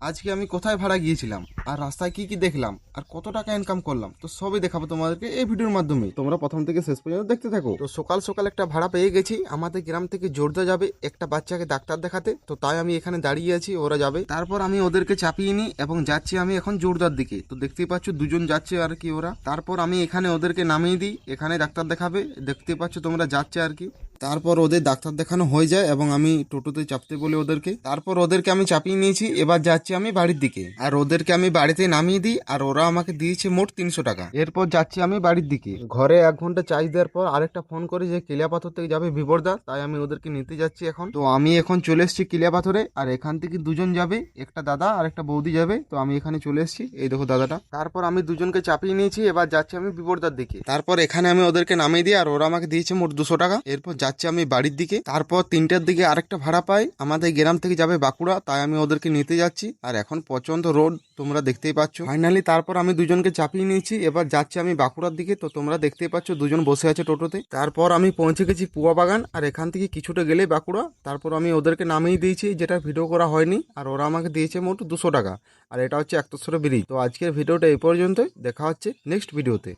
আজকে আমি কোথায় ভাড়া গিয়েছিলাম, আর রাস্তায় কি কি দেখলাম, আর কত টাকা ইনকাম করলাম, তো সবই দেখাবো তোমাদেরকে এই ভিডিওর মাধ্যমে। তোমরা প্রথম থেকে শেষ পর্যন্ত দেখতে থাকো। তো সকাল সকাল একটা ভাড়া পেয়ে গেছি। আমাদের গ্রাম থেকে জোরদা যাবে একটা বাচ্চাকে ডাক্তার দেখাতে, তো তাই আমি এখানে দাঁড়িয়ে আছি, ওরা যাবে। তারপর আমি ওদেরকে চাপিয়ে নিই এবং যাচ্ছি আমি এখন জোরদার দিকে। তো দেখতেই পাচ্ছ দুজন যাচ্ছে আর কি ওরা। তারপর আমি এখানে ওদেরকে নামিয়ে দিই, এখানে ডাক্তার দেখাবে, দেখতে পাচ্ছ তোমরা যাচ্ছে আর কি। তারপর ওদের ডাক্তার দেখানো হয়ে যায় এবং আমি টোটোতে চাপতে বলি ওদেরকে। তারপর ওদেরকে আমি চাপিয়ে নিয়েছি, এবার যাচ্ছি আমি বাড়ির দিকে। আর ওদেরকে আমি বাড়িতে নামিয়ে দিই, আর ওরা আমাকে দিয়েছে মোট 300 টাকা। এরপর যাচ্ছি আমি বাড়ির দিকে। ঘরে 1 ঘন্টা চার্জ দেওয়ার পর আরেকটা ফোন করে যে কিলিয়াপাথর থেকে যাবে বিবরদা, তাই আমি ওদেরকে নিতে যাচ্ছি এখন। তো আমি এখন চলে এসেছি কিলিয়াপাথরে, আর এখান থেকে দুজন যাবে, একটা দাদা আর একটা বৌদি যাবে। তো আমি এখানে চলে এসেছি, এই দেখো দাদাটা। তারপর আমি দুজনকে চাপিয়ে নিয়েছি, এবার যাচ্ছি আমি বিবরদার দিকে। তারপর এখানে আমি ওদেরকে নামিয়ে দিই, আর ওরা আমাকে দিয়েছে মোট 200 টাকা। এরপর যাচ্ছি আমি বাড়ির দিকে। তারপর 3টার দিকে আরেকটা ভাড়া পাই, আমাদের গ্রাম থেকে যাবে বাঁকুড়া, তাই আমি ওদেরকে নিতে যাচ্ছি। আর এখন প্রচন্ড রোদ, তোমরা দেখতেই পাচ্ছ। ফাইনালি তারপর আমি দুজনকে চাপিয়ে নিয়েছি, এবার যাচ্ছি আমি বাঁকুড়ার দিকে। তো তোমরা দেখতেই পাচ্ছ দুজন বসে আছে টোটোতে। তারপর আমি পৌঁছে গেছি পুয়া বাগান, আর এখান থেকে কিছুটা গেলে বাঁকুড়া। তারপর আমি ওদেরকে নামিয়ে দিয়েছি, যেটা ভিডিও করা হয়নি, আর ওরা আমাকে দিয়েছে মোট 200 টাকা। আর এটা হচ্ছে 1 ব্রিজ। তো আজকের ভিডিওটা এই পর্যন্তই, দেখা হচ্ছে নেক্সট ভিডিওতে।